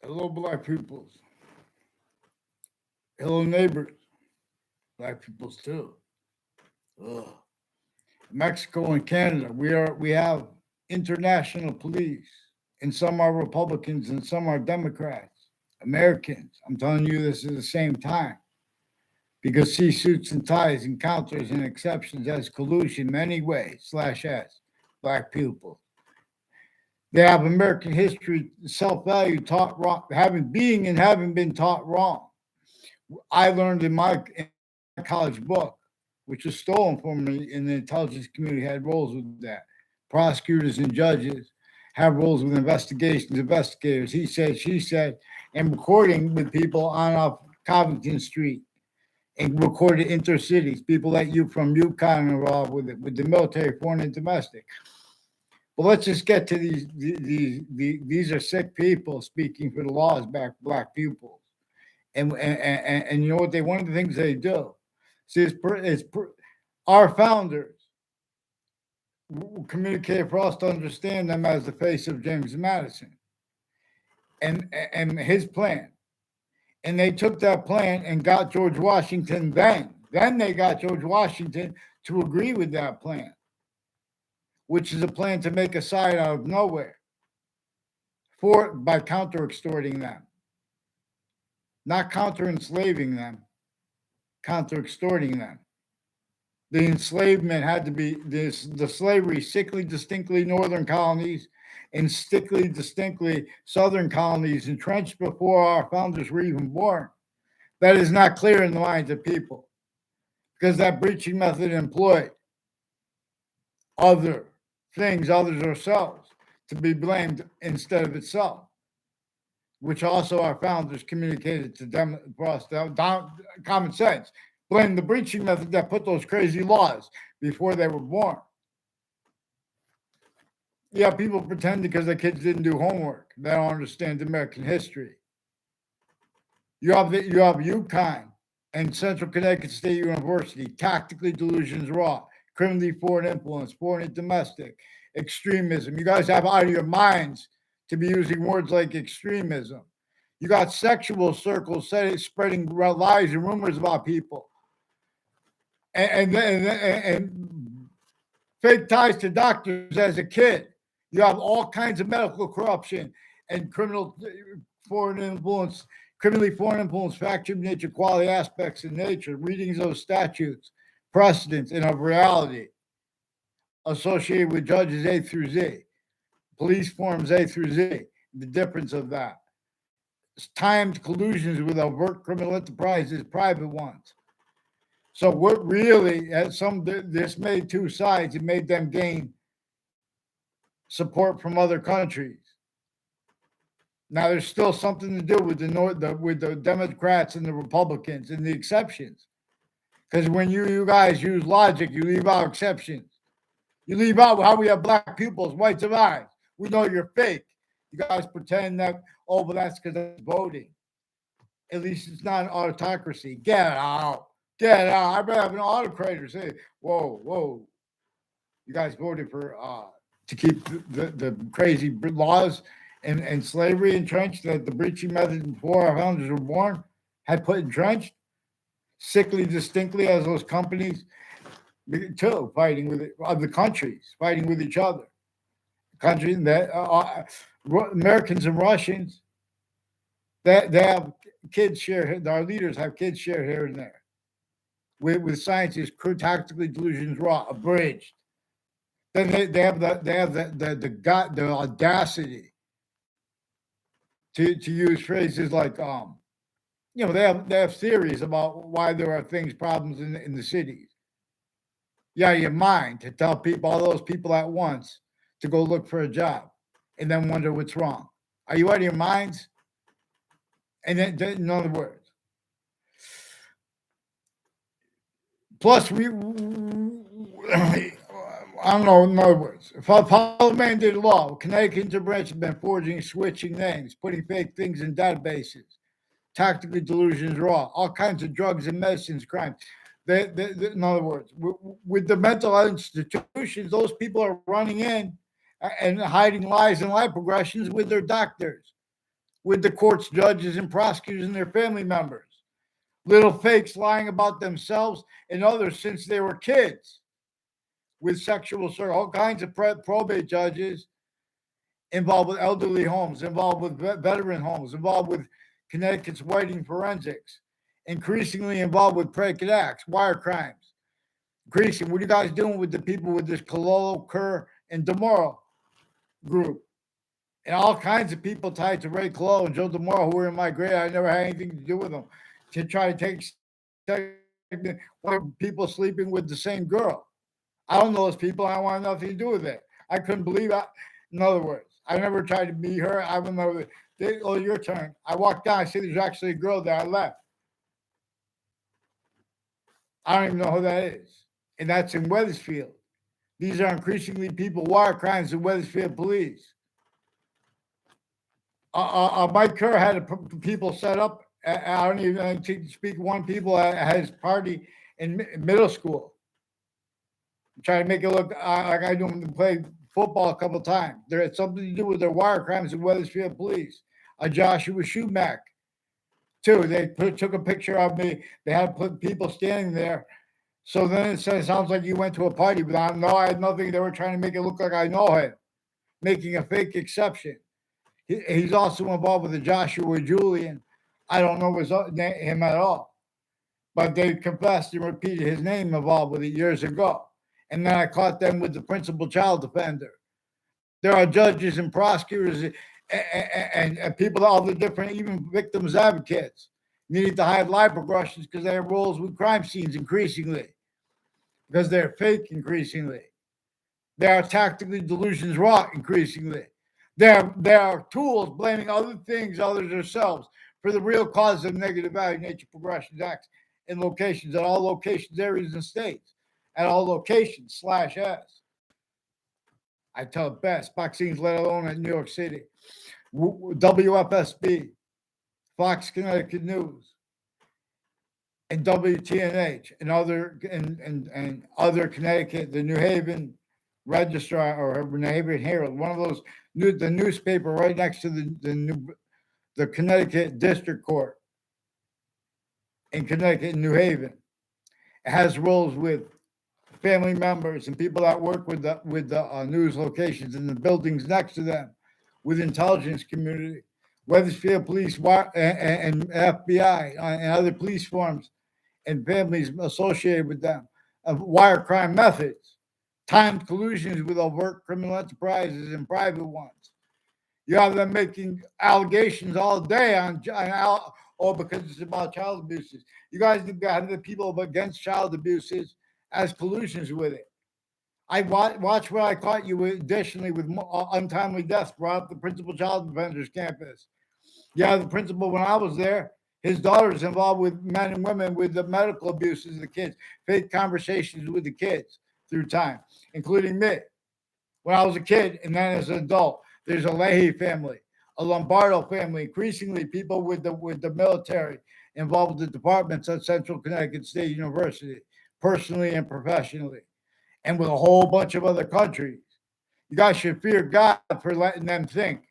Hello, black peoples. Hello, neighbors. Black peoples too. Ugh. Mexico and Canada. We have international police, and some are Republicans and some are Democrats. Americans. I'm telling you this at the same time because see suits and ties encounters and exceptions as collusion many ways slash s black people. They have American history, self value taught wrong, having being and having been taught wrong. I learned in my college book, which was stolen from me in the intelligence community, had roles with that. Prosecutors and judges have roles with investigators. He said, she said, and recording with people on off Covington Street and recorded intercities, people like you from Yukon involved with the military, foreign and domestic. But let's just get to these are sick people speaking for the laws back black pupils. And you know what they one of the things they do. See, our founders communicated for us to understand them as the face of James Madison and his plan. And they took that plan and got George Washington then. Then they got George Washington to agree with that plan, which is a plan to make a side out of nowhere for by counter extorting them, not counter enslaving them, counter extorting them. The enslavement had to be the slavery, sickly, distinctly northern colonies and stickly, distinctly southern colonies entrenched before our founders were even born. That is not clear in the minds of people because that breaching method employed other things, others ourselves, to be blamed instead of itself, which also our founders communicated to them for us down common sense. Blame the breaching method that put those crazy laws before they were born. Yeah, people pretend because their kids didn't do homework. They don't understand American history. You have UConn and Central Connecticut State University, tactically delusions raw, criminally foreign influence, foreign and domestic, extremism. You guys have out of your minds to be using words like extremism. You got sexual circles spreading lies and rumors about people. And fake ties to doctors as a kid. You have all kinds of medical corruption and foreign influence, criminally foreign influence, factor nature, quality aspects in nature, readings of statutes, precedents, and of reality associated with judges A through Z, police forms A through Z. The difference of that. Timed collusions with overt criminal enterprises, private ones. So what really, this made two sides. It made them gain support from other countries. Now there's still something to do with with the Democrats and the Republicans and the exceptions. Because when you guys use logic, you leave out exceptions. You leave out how we have black pupils, whites of eyes. We know you're fake. You guys pretend that, oh, but that's because that's voting. At least it's not an autocracy. Get out. Get out. I'd rather have an autocrator say, whoa. You guys voted for to keep the crazy laws and slavery entrenched that the breaching method before our founders were born had put entrenched, sickly distinctly as those companies too, fighting with other countries, fighting with each other. Countries that Americans and Russians, they have kids share. Our leaders have kids share here and there with scientists, crude tactically delusions raw, abridged. Then they have the audacity to use phrases like they have theories about why there are problems in the cities. Yeah, your mind to tell people all those people at once to go look for a job and then wonder what's wrong. Are you out of your minds? And then in other words, plus I don't know, in other words, if a parliamentary law, Connecticut intervention has been forging, switching names, putting fake things in databases, tactically delusions raw, all kinds of drugs and medicines, crimes. In other words, with the mental health institutions, those people are running in and hiding lies and lie progressions with their doctors. with the courts, judges, and prosecutors and their family members. Little fakes lying about themselves and others since they were kids with sexual assault, all kinds of probate judges involved with elderly homes, involved with veteran homes, involved with Connecticut's whiting forensics, increasingly involved with predicate acts, wire crimes. Increasing, what are you guys doing with the people with this Cololo, Kerr, and DeMoro group? And all kinds of people tied to Ray Cololo and Joe DeMoro who were in my grade. I never had anything to do with them to try to take people sleeping with the same girl. I don't know those people. I want nothing to do with it. I couldn't believe it. In other words, I never tried to meet her. I remember, oh, your turn. I walked down. I see there's actually a girl there. I left. I don't even know who that is. And that's in Wethersfield. These are increasingly people wire crimes in Wethersfield police. Mike Kerr had people set up. I don't even speak one people at his party in middle school. Trying to make it look like I do play football a couple of times. There had something to do with their wire crimes in Wethersfield police. Joshua Schumack, too. They took a picture of me. They had put people standing there. So then it sounds like you went to a party, but I had nothing. They were trying to make it look like I know him, making a fake exception. He's also involved with the Joshua Julian. I don't know him at all, but they confessed and repeated his name involved with it years ago. And then I caught them with the principal child defender. There are judges and prosecutors and people, all the different, even victims advocates, needing to hide life progressions because they have roles with crime scenes increasingly, because they're fake increasingly. There are tactically delusions wrought increasingly. There are tools blaming other things, others themselves, for the real cause of negative value nature progressions acts in locations, at all locations, areas, and states, at all locations /S. I tell it best, vaccines, let alone in New York City. WFSB, Fox Connecticut News, and WTNH, and other Connecticut, the New Haven Registrar or New Haven Herald, one of those, the newspaper right next to the Connecticut District Court in Connecticut, New Haven. It has roles with family members and people that work with the news locations and the buildings next to them, with intelligence community, Wethersfield Police and FBI and other police forms and families associated with them, of wire crime methods, timed collusions with overt criminal enterprises and private ones. You have them making allegations all day because it's about child abuses. You guys have the people against child abuses as collusions with it. I watch what I caught you with, additionally, with untimely deaths brought up the principal child defender's campus. Yeah, the principal, when I was there, his daughter's involved with men and women with the medical abuses of the kids, fake conversations with the kids through time, including me. When I was a kid and then as an adult, there's a Leahy family, a Lombardo family, increasingly people with the military involved with the departments at Central Connecticut State University, personally and professionally, and with a whole bunch of other countries. You guys should fear God for letting them think.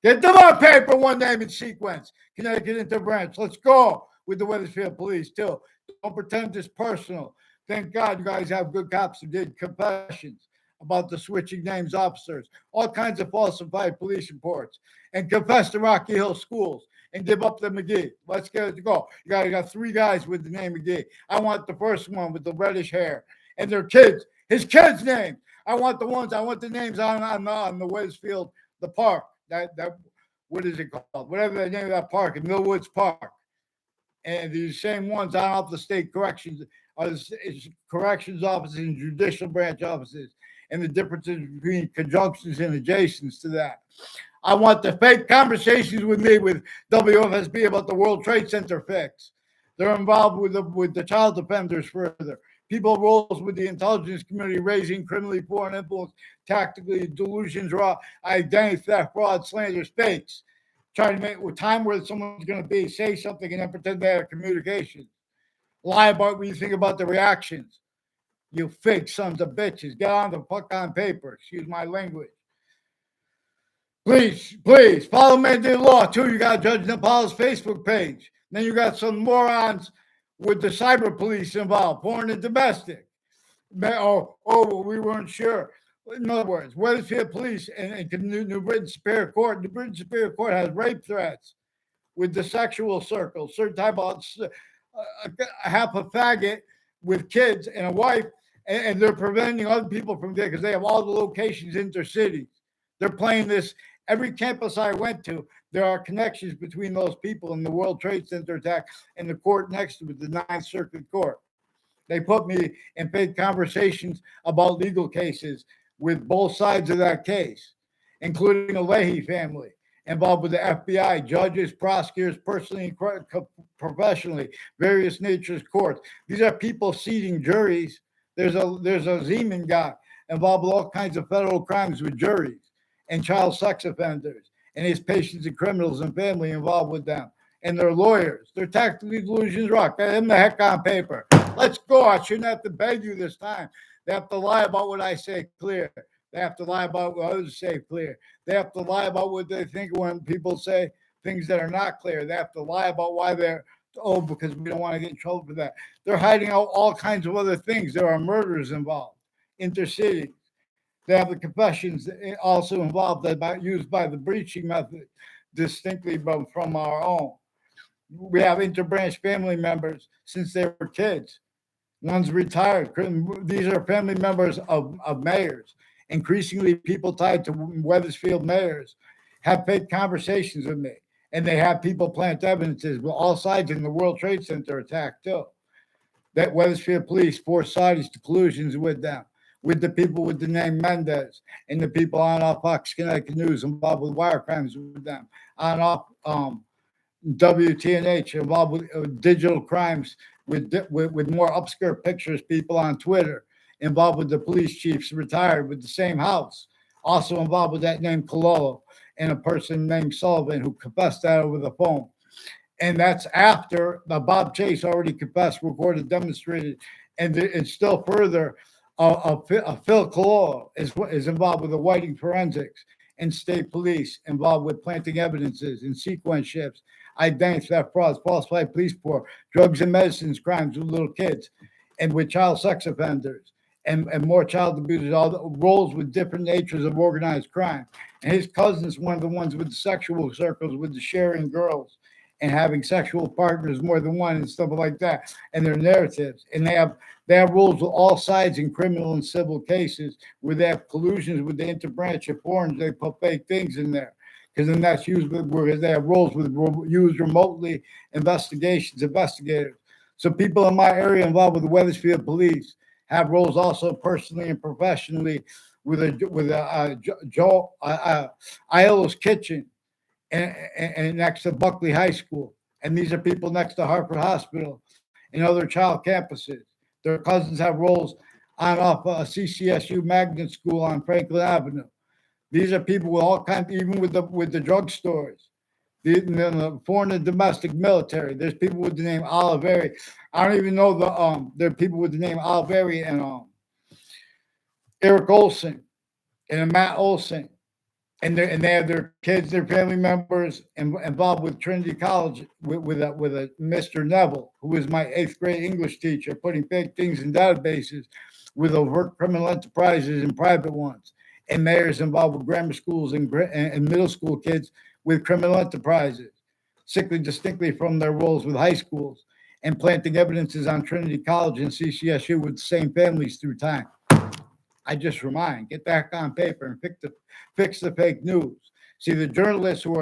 Get them on paper, one name in sequence. Connecticut Interbranch. Let's go with the Wethersfield Police, too. Don't pretend it's personal. Thank God you guys have good cops who did confessions about the switching names officers, all kinds of falsified police reports, and confess to Rocky Hill schools and give up the McGee. Let's get it to go. You got 3 guys with the name McGee. I want the first one with the reddish hair and their kids, his kids' names. I want the names on the Wethersfield, the park. That what is it called? Whatever the name of that park in Millwoods Park. And these same ones on off the state corrections are corrections offices and judicial branch offices, and the differences between conjunctions and adjacents to that. I want the fake conversations with me with WFSB about the World Trade Center fix. They're involved with the child defenders further. People roles with the intelligence community, raising criminally foreign influence, tactically delusions, raw identity theft, fraud, slanders, fakes. Trying to make time where someone's going to say something and then pretend they have communication. Lie about what you think about the reactions. You fake sons of bitches. Get on the fuck on paper. Excuse my language. Please follow mandated law too. You got Judge Napoli's Facebook page. Then you got some morons with the cyber police involved, foreign and domestic. Well, we weren't sure. In other words, Wethersfield Police and New Britain Superior Court. New Britain Superior Court has rape threats with the sexual circle, certain type of half a faggot with kids and a wife, and they're preventing other people from there because they have all the locations intercities. They're playing this. Every campus I went to, there are connections between those people in the World Trade Center attack and the court next to it, the Ninth Circuit Court. They put me in paid conversations about legal cases with both sides of that case, including the Leahy family, involved with the FBI, judges, prosecutors, personally and professionally, various natures courts. These are people seating juries. There's a Zeman guy involved with all kinds of federal crimes with juries and child sex offenders and his patients and criminals and family involved with them and their lawyers. Their tactically delusions rock. Get him the heck on paper. Let's go. I shouldn't have to beg you this time. They have to lie about what I say clear. They have to lie about what others say clear. They have to lie about what they think when people say things that are not clear. They have to lie about why they're, because we don't want to get in trouble for that. They're hiding out all kinds of other things. There are murders involved, intercity. They have the confessions also involved that used by the breaching method distinctly from our own. We have interbranch family members since they were kids. One's retired. These are family members of mayors. Increasingly, people tied to Wethersfield mayors have paid conversations with me, and they have people plant evidences with all sides in the World Trade Center attack too. That Wethersfield police forced Saudis to collusions with them, with the people with the name Mendez, and the people on off Fox Connecticut News involved with wire crimes with them, on off WTNH involved with digital crimes with more upskirt pictures, people on Twitter involved with the police chiefs retired with the same house, also involved with that name Cololo and a person named Sullivan who confessed that over the phone. And that's after the Bob Chase already confessed, recorded, demonstrated, and it's still further. Phil Cololo is involved with the Whiting forensics and state police, involved with planting evidences and sequence shifts, identity theft, frauds, falsified police report, drugs and medicines crimes with little kids, and with child sex offenders and more child abusers, all the roles with different natures of organized crime. And his cousin's one of the ones with the sexual circles, with the sharing girls and having sexual partners more than one and stuff like that, and their narratives. And they have rules with all sides in criminal and civil cases where they have collusions with the interbranch of foreigners. They put fake things in there because then that's used because they have roles with used remotely investigators. So people in my area involved with the Wethersfield police have roles also personally and professionally with Joe Aiello's Kitchen and next to Buckley High School. And these are people next to Hartford Hospital and other child campuses. Their cousins have roles on off CCSU Magnet School on Franklin Avenue. These are people with all kinds, even with the drugstores, the foreign and domestic military. There's people with the name Oliveri. I don't even know there are people with the name Oliveri and Eric Olson and Matt Olson. And they have their kids, their family members, involved with Trinity College with a Mr. Neville, who was my 8th grade English teacher, putting fake things in databases with overt criminal enterprises and private ones, and mayors involved with grammar schools and middle school kids with criminal enterprises, sickly distinctly from their roles with high schools, and planting evidences on Trinity College and CCSU with the same families through time. I just remind, get that on paper and fix the fake news. See, the journalists who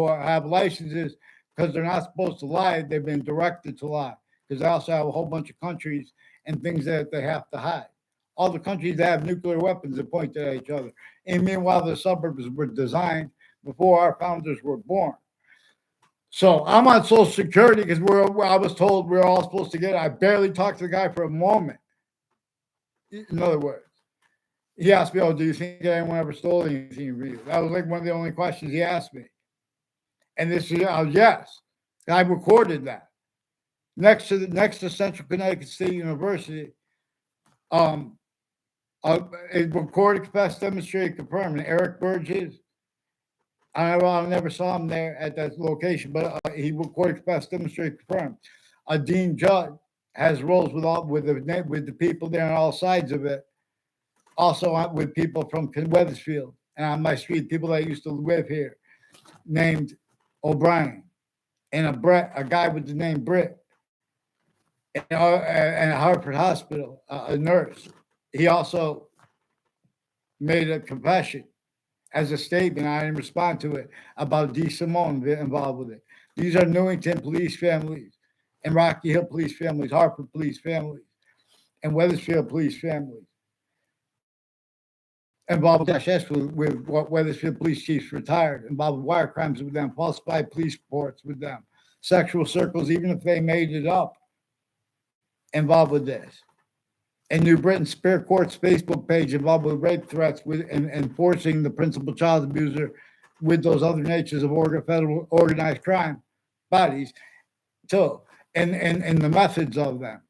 have licenses because they're not supposed to lie, they've been directed to lie because they also have a whole bunch of countries and things that they have to hide. All the countries that have nuclear weapons that point at each other. And meanwhile, the suburbs were designed before our founders were born. So I'm on Social Security because I was told we're all supposed to get it. I barely talked to the guy for a moment. In other words, he asked me, "Oh, do you think anyone ever stole anything from you?" That was like one of the only questions he asked me. And this is yes. I recorded that. Next to Central Connecticut State University, a recorded, confessed, demonstrated, confirmed. Eric Burgess I never saw him there at that location, but he recorded, confessed, demonstrated, confirmed. Dean Judd has roles with the people there on all sides of it. Also with people from Weathersfield and on my street, people that used to live here, named O'Brien, and a guy with the name Britt, and Hartford Hospital, a nurse. He also made a confession as a statement. I didn't respond to it about D. Simone being involved with it. These are Newington police families and Rocky Hill police families, Hartford police families, and Weathersfield police families involved with Dash S with what Weathersfield police chiefs retired, involved with wire crimes with them, falsified police reports with them, sexual circles, even if they made it up, involved with this. And New Britain Superior Court's Facebook page involved with rape threats and enforcing the principal child abuser with those other natures of federal organized crime bodies too, and the methods of them.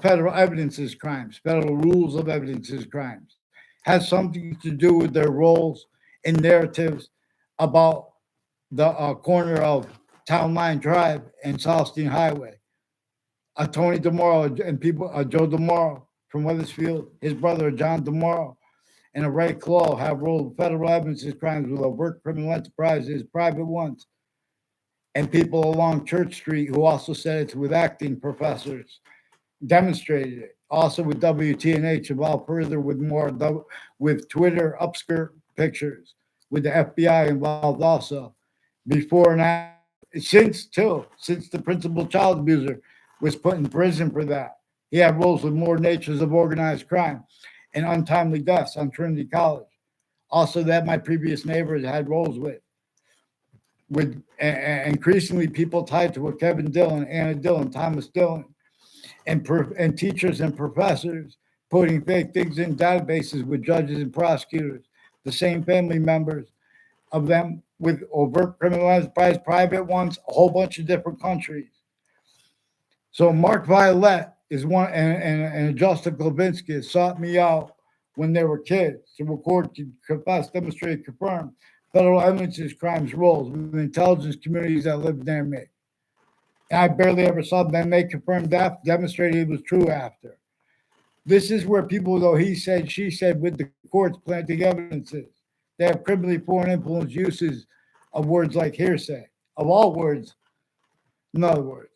Federal evidences crimes, federal rules of evidences crimes, has something to do with their roles and narratives about the corner of Town Line Drive and Southstein Highway. Tony DeMoro and people, Joe DeMoro from Weathersfield, his brother John DeMoro, and a Ray Claw have rolled federal evidences crimes with overt criminal enterprises, private ones, and people along Church Street who also said it's with acting professors, demonstrated it. Also with WTNH, involved further with more with Twitter upskirt pictures, with the FBI involved also, before and after, since the principal child abuser was put in prison for that. He had roles with more natures of organized crime and untimely deaths on Trinity College. Also, that my previous neighbors had roles with increasingly people tied to Kevin Dillon, Anna Dillon, Thomas Dillon, and teachers and professors putting fake things in databases with judges and prosecutors, the same family members of them with overt criminal enterprise, private ones, a whole bunch of different countries. So Mark Violet is one, and Justin Klavinsky sought me out when they were kids to record, confess, demonstrate, confirm federal evidences, crimes, roles with intelligence communities that lived near me. And I barely ever saw them. They confirmed that, demonstrated it was true after. This is where people go, he said, she said, with the courts planting evidences. They have criminally foreign influence uses of words like hearsay, of all words, in other words.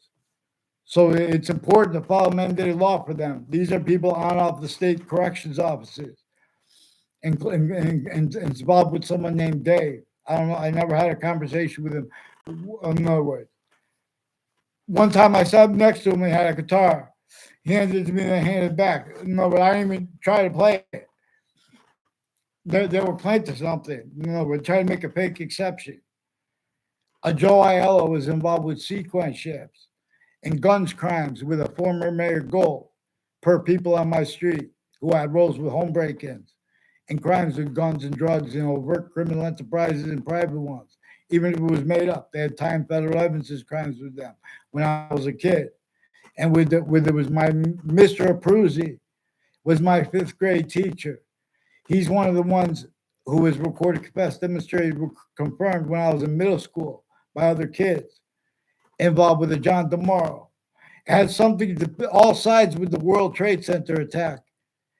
So it's important to follow mandated law for them. These are people on off the state corrections offices and involved with someone named Dave. I don't know. I never had a conversation with him. In other words, one time I sat next to him and he had a guitar. He handed it to me and I handed it back. No, but I didn't even try to play it. They were playing to something. We're trying to make a fake exception. Joe Aiello was involved with sequence ships and guns crimes with a former Mayor Gold, per people on my street who had roles with home break-ins and crimes with guns and drugs and overt criminal enterprises and private ones. Even if it was made up, they had time federal evidences crimes with them when I was a kid. And with it was my Mr. Abruzzi was my fifth grade teacher. He's one of the ones who was recorded, confessed, demonstrated, confirmed when I was in middle school by other kids involved with the John DeMoro. It has something to all sides with the World Trade Center attack.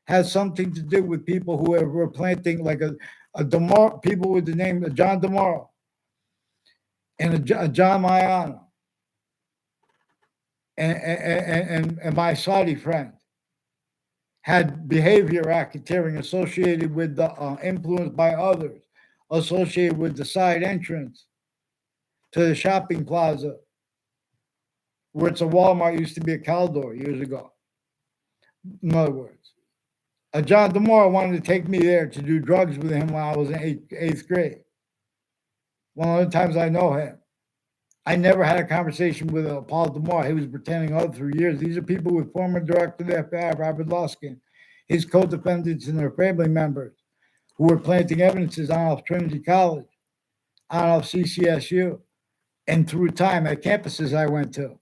Has something to do with people who were planting like a DeMoro, people with the name of John DeMoro and a John Maiano and my Saudi friend had behavior racketeering associated with the influence by others, associated with the side entrance to the shopping plaza, where it's a Walmart, used to be a Caldor years ago. In other words, John DeMoro wanted to take me there to do drugs with him when I was in eighth grade. One of the times I know him. I never had a conversation with Paul DeMore. He was pretending all through years. These are people with former director of the FBI, Robert Luskin, his co-defendants and their family members who were planting evidences on off Trinity College, on off CCSU, and through time at campuses I went to.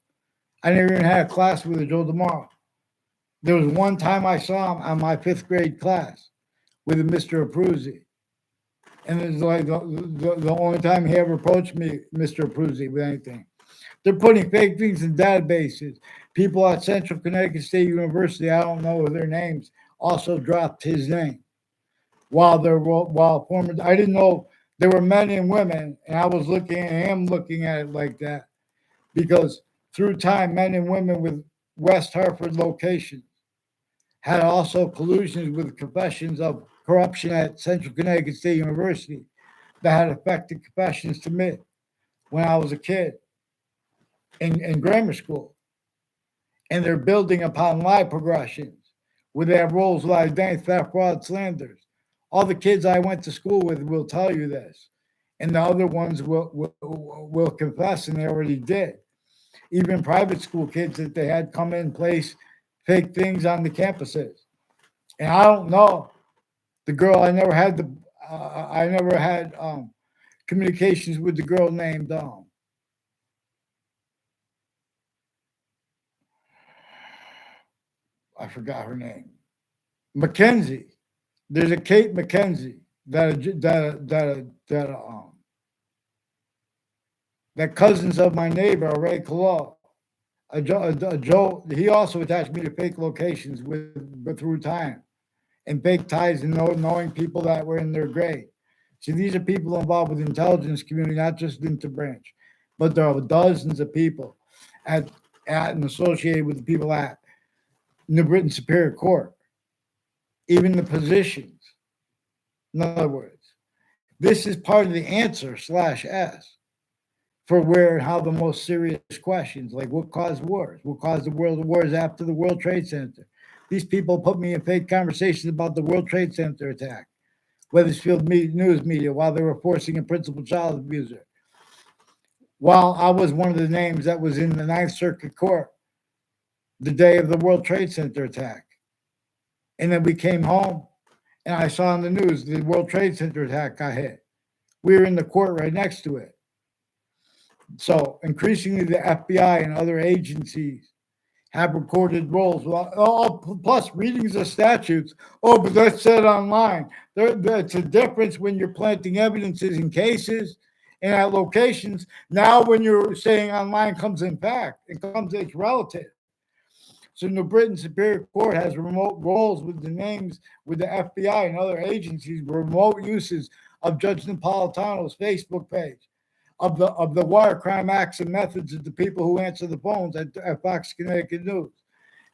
I never even had a class with Joe DeMoro. There was one time I saw him on my fifth grade class with a Mr. Abruzzi. And it's like the only time he ever approached me, Mr. Pruzzi, with anything. They're putting fake things in databases. People at Central Connecticut State University, I don't know their names, also dropped his name while former. I didn't know there were men and women, and I was looking at him looking at it like that because through time, men and women with West Hartford locations had also collusions with confessions of corruption at Central Connecticut State University that had affected confessions to me when I was a kid in grammar school. And they're building upon lie progressions where they have roles with identity theft, fraud, slanders. All the kids I went to school with will tell you this. And the other ones will confess, and they already did. Even private school kids that they had come in and place fake things on the campuses. And I don't know the girl. I never had communications with the girl named I forgot her name. Mackenzie. There's a Kate Mackenzie that cousins of my neighbor Ray Colo. Joe, he also attached me to fake locations but through time and fake ties and knowing people that were in their grade. See, these are people involved with the intelligence community, not just Interbranch, but there are dozens of people at and associated with the people at New Britain Superior Court, even the positions. In other words, this is part of the answer slash S for where and how the most serious questions, like what caused wars, what caused the world wars after the World Trade Center. These people put me in fake conversations about the World Trade Center attack, Weathersfield news media, while they were forcing a principal child abuser. While I was one of the names that was in the Ninth Circuit Court the day of the World Trade Center attack. And then we came home and I saw on the news the World Trade Center attack got hit. We were in the court right next to it. So increasingly, the FBI and other agencies have recorded roles. Plus readings of statutes. Oh, but that's said online. It's a difference when you're planting evidences in cases and at locations. Now, when you're saying online comes in fact, it's relative. So New Britain Superior Court has remote roles with the names with the FBI and other agencies, remote uses of Judge Napolitano's Facebook page, of the wire crime acts and methods of the people who answer the phones at Fox Connecticut News,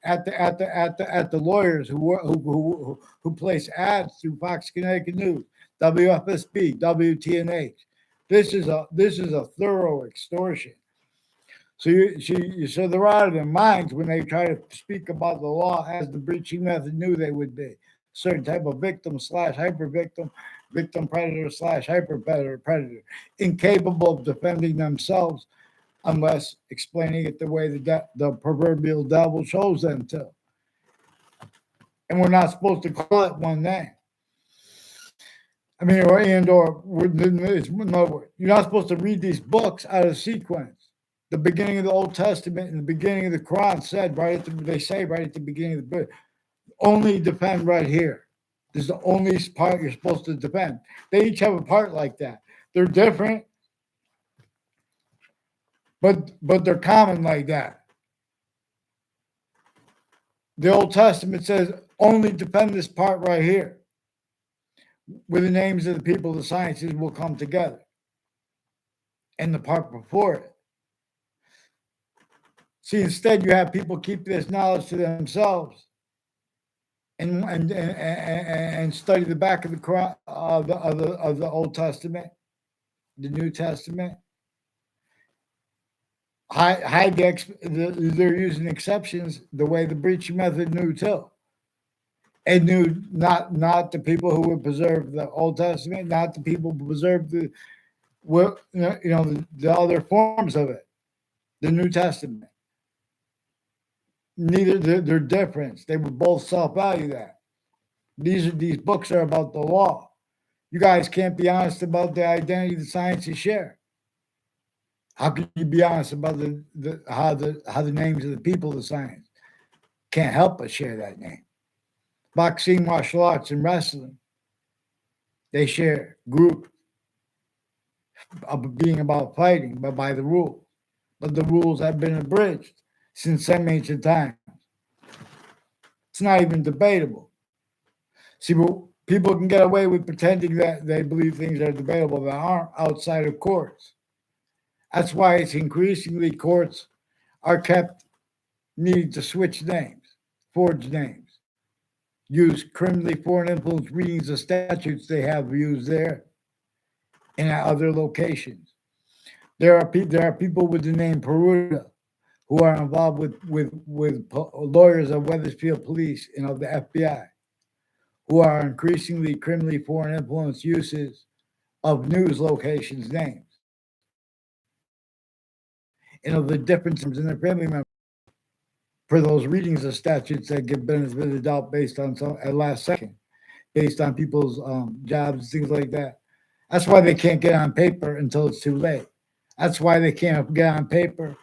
at the lawyers who place ads through Fox Connecticut News, WFSB, WTNH. This is a thorough extortion. So they're out of their minds when they try to speak about the law as the breaching method knew they would be. Certain type of victim slash hyper victim, victim predator slash hyper predator, incapable of defending themselves unless explaining it the way the proverbial devil shows them to. And we're not supposed to call it one name. I mean, or in other words, you're not supposed to read these books out of sequence. The beginning of the Old Testament and the beginning of the Quran said they say right at the beginning of the book, only defend right here. This is the only part you're supposed to defend. They each have a part like that. They're different, but they're common like that. The Old Testament says only defend this part right here, where the names of the people of the sciences will come together, and the part before it. See, instead, you have people keep this knowledge to themselves and study the back of the Quran, of the Old Testament, the New Testament. They're using exceptions the way the breaching method knew too. And knew not the people who would preserve the Old Testament, not the people who preserve the other forms of it, the New Testament. Neither they're different. They would both self-value that. These books are about the law. You guys can't be honest about the identity the sciences share. How can you be honest about how the names of the people of the science can't help but share that name? Boxing, martial arts, and wrestling. They share group of being about fighting, but by the rules. But the rules have been abridged since some ancient times. It's not even debatable. See, people can get away with pretending that they believe things are debatable that aren't outside of courts. That's why it's increasingly courts are kept needing to switch names, forge names, use criminally foreign influence readings of statutes they have used there and at other locations. There are people with the name Peruta who are involved with lawyers of Weathersfield Police and of the FBI who are increasingly criminally foreign influence uses of news locations' names and of the differences in their family members for those readings of statutes that give benefit of the doubt based on some at last second, based on people's jobs, things like that. That's why they can't get on paper until it's too late. That's why they can't get on paper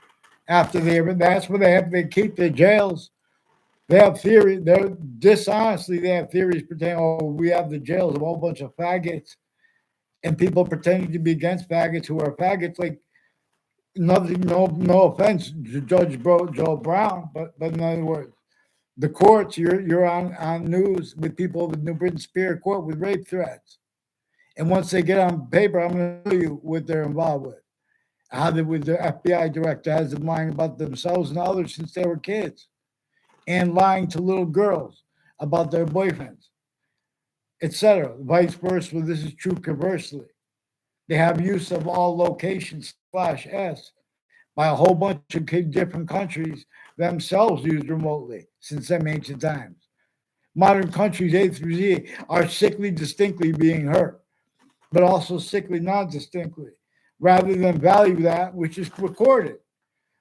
after they. That's why they keep their jails. They have theory. They're dishonestly they have theories pretending, oh, we have the jails of a whole bunch of faggots and people pretending to be against faggots who are faggots. Like nothing, no offense to Judge Joe Brown, but in other words, the courts you're on news with people with New Britain Superior Court with rape threats, and once they get on paper, I'm going to tell you what they're involved with. How they, with the FBI director has them lying about themselves and others since they were kids, and lying to little girls about their boyfriends, etc. Vice versa. This is true conversely. They have use of all locations slash S by a whole bunch of different countries themselves used remotely since some ancient times. Modern countries A through Z are sickly distinctly being hurt, but also sickly non distinctly, rather than value that which is recorded.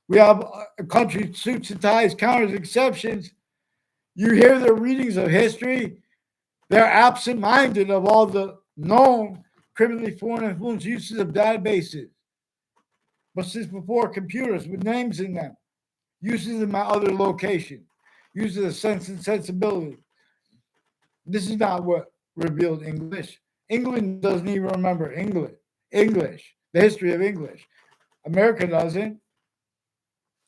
We have a country, suits and ties, counters, exceptions. You hear their readings of history, they're absent minded of all the known criminally foreign influence uses of databases. But since before computers with names in them, uses in my other location, uses of sense and sensibility. This is not what revealed English. England doesn't even remember English, the history of English. America doesn't,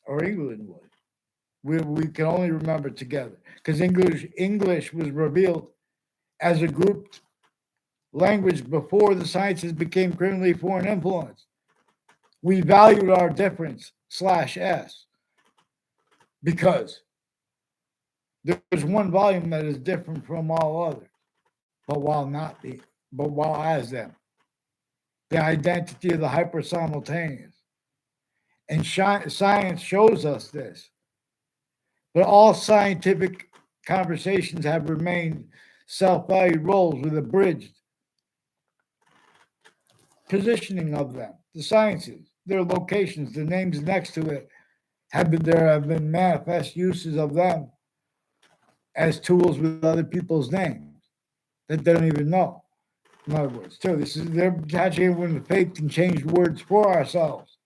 or England would. We can only remember together because English was revealed as a grouped language before the sciences became criminally foreign influence. We valued our difference slash S because there's one volume that is different from all others, but while as them, the identity of the hyper simultaneous. And science shows us this. But all scientific conversations have remained self-valued roles with abridged positioning of them. The sciences, their locations, the names next to it, there have been manifest uses of them as tools with other people's names that they don't even know. In other words, too, they're catching when the faith can change words for ourselves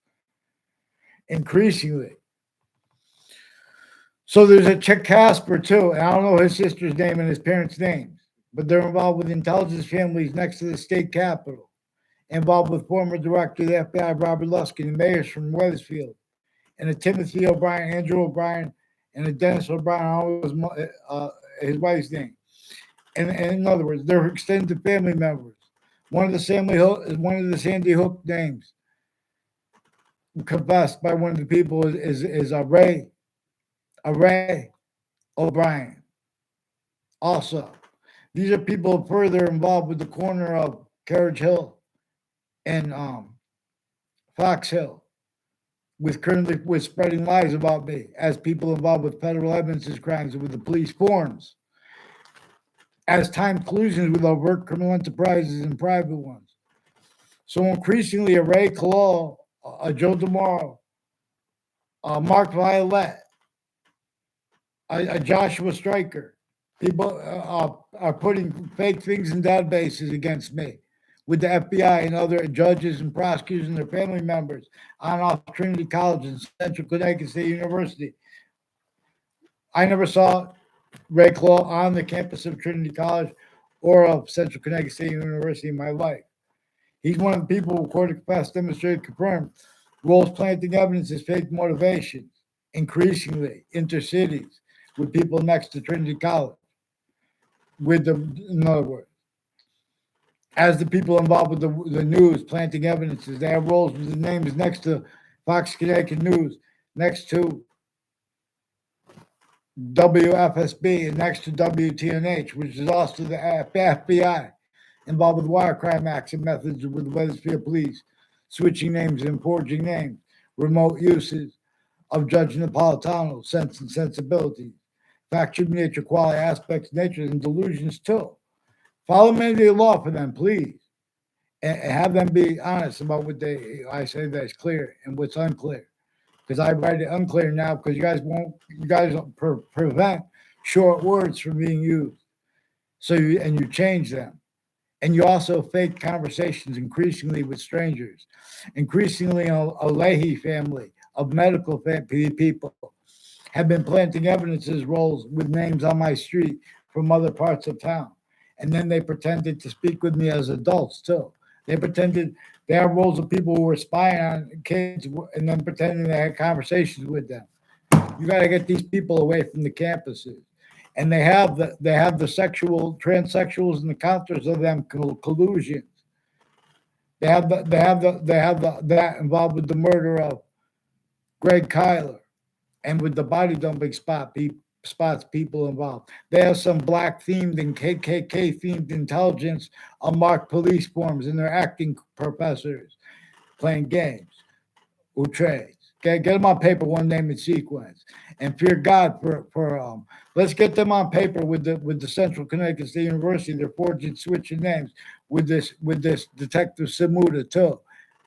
increasingly. So there's a Chick Casper too, and I don't know his sister's name and his parents' names, but they're involved with intelligence families next to the state capitol, involved with former director of the FBI Robert Luskin and mayors from Weathersfield, and a Timothy O'Brien, Andrew O'Brien, and a Dennis O'Brien. I don't know his wife's name. And in other words, they're extended family members. One of the Sandy Hook names confessed by one of the people is Ray O'Brien. Also, these are people further involved with the corner of Carriage Hill and Fox Hill, with spreading lies about me as people involved with federal evidence crimes with the police forms, as time collusions with overt criminal enterprises and private ones. So increasingly, a Ray Collo, a Joe DeMauro, Mark Violet, a Joshua Stryker, people are putting fake things in databases against me with the FBI and other judges and prosecutors and their family members on off Trinity College and Central Connecticut State University. I never saw Ray Claw on the campus of Trinity College or of Central Connecticut State University in my life. He's one of the people who, according to past demonstrated, confirmed roles planting evidence is fake motivations, increasingly intercities, with people next to Trinity College. With the, in other words, as the people involved with the news planting evidences, they have roles with the names next to Fox Connecticut News, next to WFSB, and next to WTNH, which is also the FBI, involved with wire crime acts and methods with the Wethersfield Police, switching names and forging names, remote uses of Judge Napolitano, sense and sensibilities, factual nature, quality aspects, nature, and delusions too. Follow mandate law for them, please, and have them be honest about what they. I say that's clear and what's unclear, because I write it unclear now because you guys don't prevent short words from being used. So you change them. And you also fake conversations increasingly with strangers, increasingly a Leahy family of medical people have been planting evidences roles with names on my street from other parts of town. And then they pretended to speak with me as adults too. They pretended they have roles of people who were spying on kids and then pretending they had conversations with them. You got to get these people away from the campuses. And they have the sexual transsexuals and the counters of them collusions. They have that involved with the murder of Greg Kyler and with the body dumping spots people involved. They have some black themed and KKK themed intelligence on marked police forms and their acting professors playing games who trades. Get them on paper, one name and sequence, and fear God for. Let's get them on paper with the Central Connecticut State University. They're forging, switching names with this Detective Samuda too.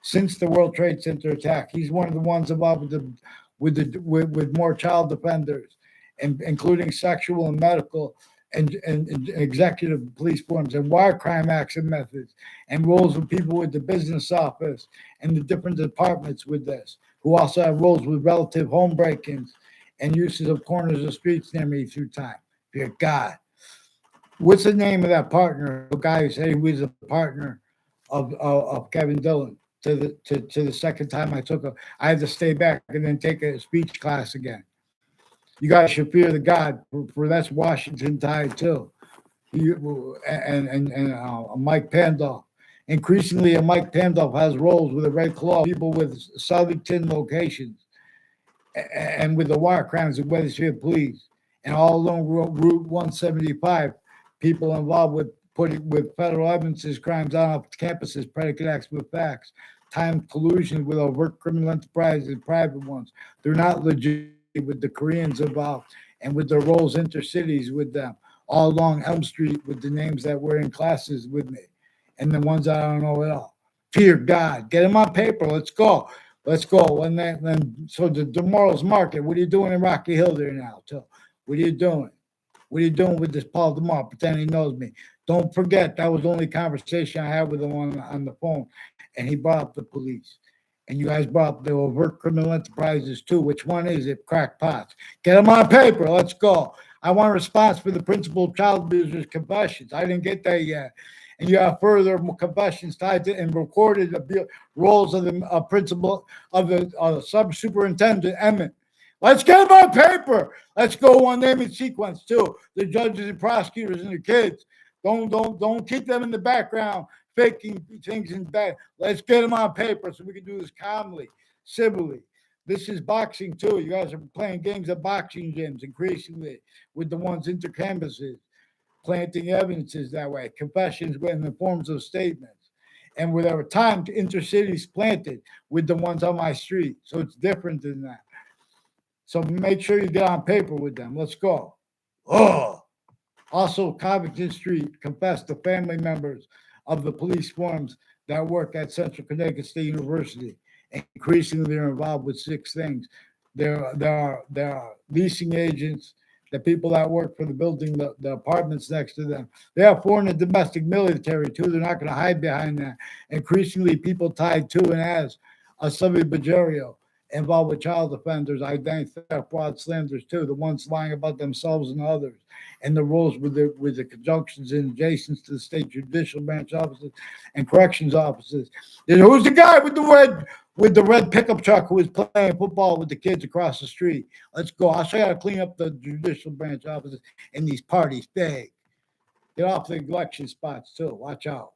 Since the World Trade Center attack, he's one of the ones involved with more child offenders, and including sexual and medical and executive police forms and wire crime acts and methods and roles with people with the business office and the different departments with this, who also have roles with relative home break-ins and uses of corners of streets near me through time. Dear God. What's the name of that partner? The guy who said he was a partner of Kevin Dillon. To the second time I had to stay back and then take a speech class again. You guys should fear the God, for that's Washington tied too. Mike Pandolf. Increasingly, Mike Pandolf has roles with the Red Claw, people with Southington locations, and with the wire crimes of Wethersfield Police, and all along Route 175, people involved with federal evidences, crimes on off campuses, predicate acts with facts, time collusion with overt criminal enterprises and private ones. They're not legit with the Koreans involved and with their roles intercities with them, all along Elm Street with the names that were in classes with me and the ones I don't know at all. Fear God. Get them on paper. Let's go. Let's go. So the Demorals Market, what are you doing in Rocky Hill there now? So what are you doing? What are you doing with this Paul DeMar? Pretend he knows me. Don't forget, that was the only conversation I had with him on the phone. And he brought up the police. And you guys brought up the overt criminal enterprises too. Which one is it? Crackpots. Get them on paper. Let's go. I want a response for the principal child abuser's confessions. I didn't get that yet. And you have further confessions tied to and recorded roles of the principal of the sub superintendent Emmett. Let's get them on paper. Let's go one name and sequence too. The judges and prosecutors and the kids. Don't keep them in the background faking things in bed. Let's get them on paper so we can do this calmly, civilly. This is boxing too. You guys are playing games at boxing gyms increasingly with the ones intercampuses, planting evidences that way, confessions in the forms of statements. And with our time to intercities planted with the ones on my street. So it's different than that. So make sure you get on paper with them. Let's go. Oh. Also, Covington Street confessed to family members of the police forms that work at Central Connecticut State University. Increasingly, they're involved with 6 things. There are leasing agents, the people that work for the building, the apartments next to them. They have foreign and domestic military too. They're not going to hide behind that. Increasingly, people tied to and as a Sylvia Bajerio involved with child offenders, identity theft, fraud, slanders too, the ones lying about themselves and others, and the rules with the conjunctions and adjacents to the state judicial branch offices and corrections offices. Then who's the guy with the red pickup truck who was playing football with the kids across the street? Let's go. I'll show you how to clean up the judicial branch offices and these parties big. Get off the election spots too. Watch out.